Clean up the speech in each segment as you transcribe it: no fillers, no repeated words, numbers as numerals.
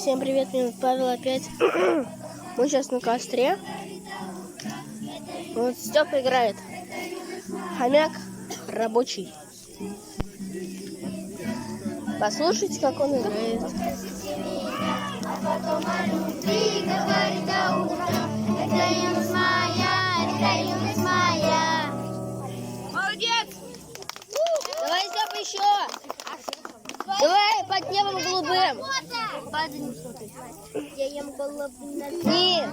Всем привет, меня зовут Павел опять. Мы сейчас на костре. Вот Степа играет. Хомяк рабочий. Послушайте, как он играет. Молодец! Давай, Степа, еще! Давай под небом голубым. Я ем голубым. Нет.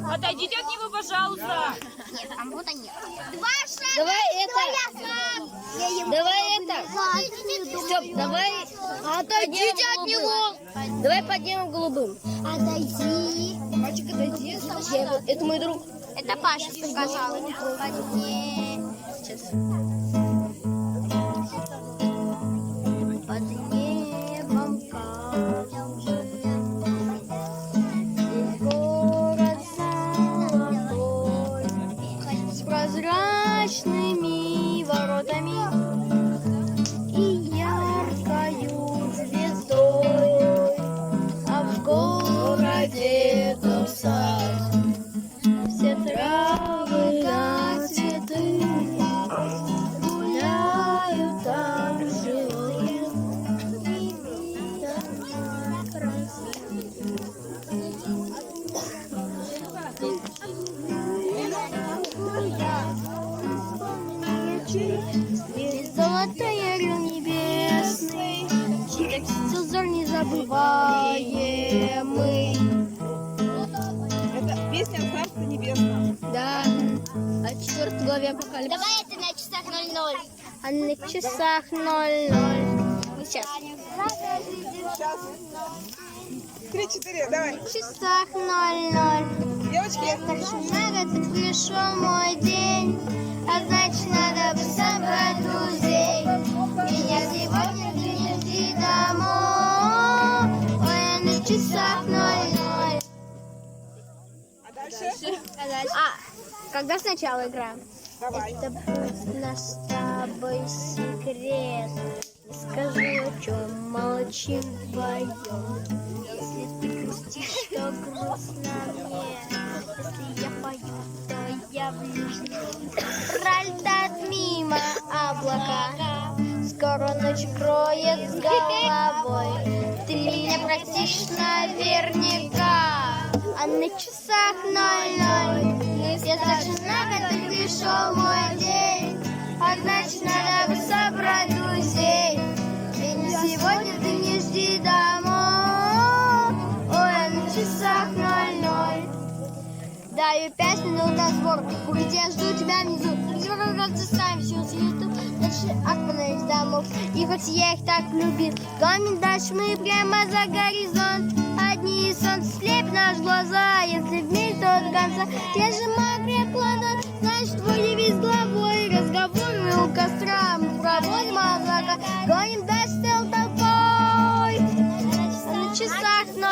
Отойдите от него, пожалуйста. Нет, а вот они. Два шага. Давай это. Я ем Давай это. Степ, давай. Отойдите от него. Давай под небом голубым. Отойди. Мальчик, отойди. Это мой друг. Это Паша сказал. Сейчас. Под небом здесь город золотой с прозрачными воротами и яркою звездой, а в городе то сад, все травы да цветы гуляют там живые. Здесь золотой орел небесный, чьи взор незабываемый. Это песня Царства Небесного. Да. А 4 главе Апокалипсиса. Давай это на часах 00. А на часах 00. Сейчас. Сейчас. 3-4, давай. На часах 00. Девочки, Так что на год пришел мой день, а значит надо бы собрать друзей. Меня сегодня ты не жди домой. Ой, а на часах 00. а дальше? Когда сначала играем? Давай. Это будет наш с тобой секрет. Скажу, о чем молчим вдвоем. Если ты грустишь, то грустно мне. Если я пою, то я влюблюсь. Пролетают мимо облака, скоро ночь кроет с головой. Ты меня простишь наверняка. А на часах 00. Я значит на год пришел мой день, а значит надо бы собрать друзей. Ведь сегодня ты не жди домой. Ой, а на часах 00. Даю 5 минут на сбор. Уходи, я жду тебя внизу. Разворот заставим всю свету. Дальше окна из домов. И хоть я их так любил, гоним дальше мы прямо за горизонт. Одни солнце слепит наши глаза. Если вместе до конца я сжимаю крепко ладонь, значит твой девиз главой. Разговоры у костра мы проводим однако. Гоним дальше целой толпой. На часах 00.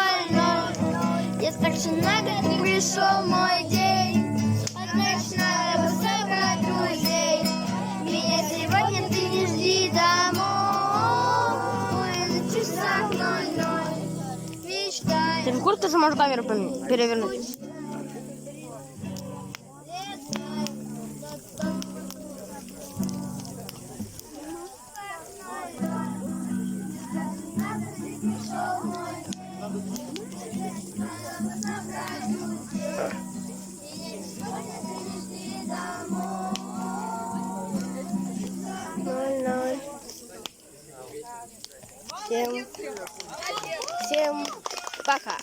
Я старше на год пришел мой день, а значит надо бы собрать друзей. Меня сегодня ты не жди домой. На часах 00. Мечтай. Ты в курсе, что можно камеру перевернуть? Всем пока.